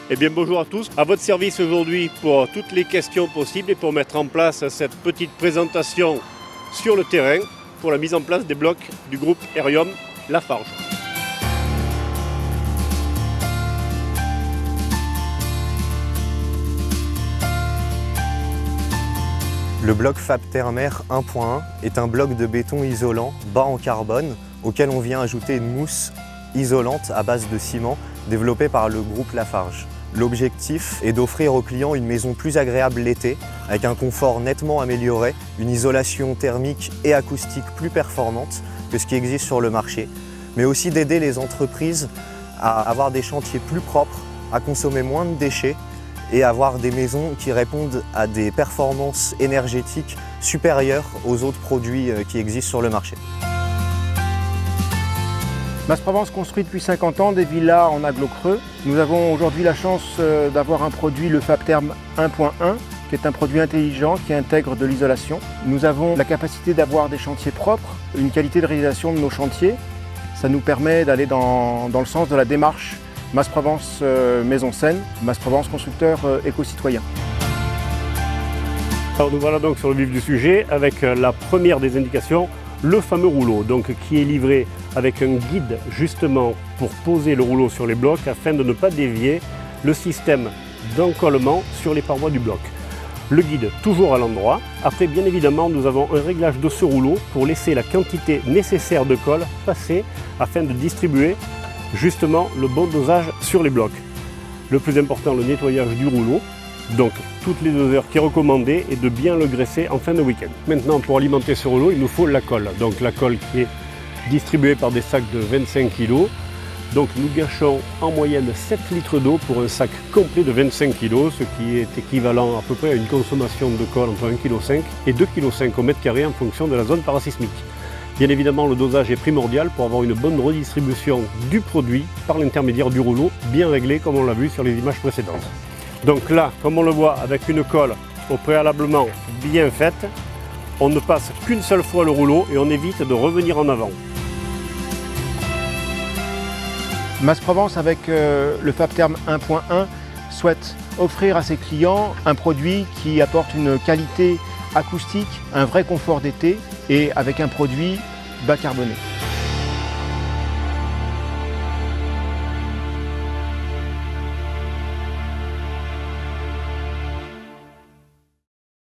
Eh bien bonjour à tous, à votre service aujourd'hui pour toutes les questions possibles et pour mettre en place cette petite présentation sur le terrain pour la mise en place des blocs du groupe Aerium Lafarge. Le bloc FabThermer 1.1 est un bloc de béton isolant bas en carbone auquel on vient ajouter une mousse isolante à base de ciment développée par le groupe Lafarge. L'objectif est d'offrir aux clients une maison plus agréable l'été, avec un confort nettement amélioré, une isolation thermique et acoustique plus performante que ce qui existe sur le marché, mais aussi d'aider les entreprises à avoir des chantiers plus propres, à consommer moins de déchets et avoir des maisons qui répondent à des performances énergétiques supérieures aux autres produits qui existent sur le marché. Mas-Provence construit depuis 50 ans des villas en agglo creux. Nous avons aujourd'hui la chance d'avoir un produit, le FabTherm 1.1, qui est un produit intelligent qui intègre de l'isolation. Nous avons la capacité d'avoir des chantiers propres, une qualité de réalisation de nos chantiers. Ça nous permet d'aller dans le sens de la démarche Mas-Provence Maison Saine, Mas-Provence constructeur éco-citoyen. Alors nous voilà donc sur le vif du sujet avec la première des indications, le fameux rouleau, donc qui est livré avec un guide justement pour poser le rouleau sur les blocs afin de ne pas dévier le système d'encollement sur les parois du bloc. Le guide toujours à l'endroit. Après bien évidemment nous avons un réglage de ce rouleau pour laisser la quantité nécessaire de colle passer afin de distribuer justement le bon dosage sur les blocs. Le plus important, le nettoyage du rouleau. Donc toutes les 2 heures qui est recommandé est de bien le graisser en fin de week-end. Maintenant pour alimenter ce rouleau il nous faut la colle. Donc la colle qui est distribuée par des sacs de 25 kg. Donc nous gâchons en moyenne 7 litres d'eau pour un sac complet de 25 kg, ce qui est équivalent à peu près à une consommation de colle entre 1,5 kg et 2,5 kg au mètre carré en fonction de la zone parasismique. Bien évidemment le dosage est primordial pour avoir une bonne redistribution du produit par l'intermédiaire du rouleau bien réglé comme on l'a vu sur les images précédentes. Donc là, comme on le voit, avec une colle au préalablement bien faite, on ne passe qu'une seule fois le rouleau et on évite de revenir en avant. Mas-Provence, avec le FabTherm 1.1, souhaite offrir à ses clients un produit qui apporte une qualité acoustique, un vrai confort d'été et avec un produit bas carboné.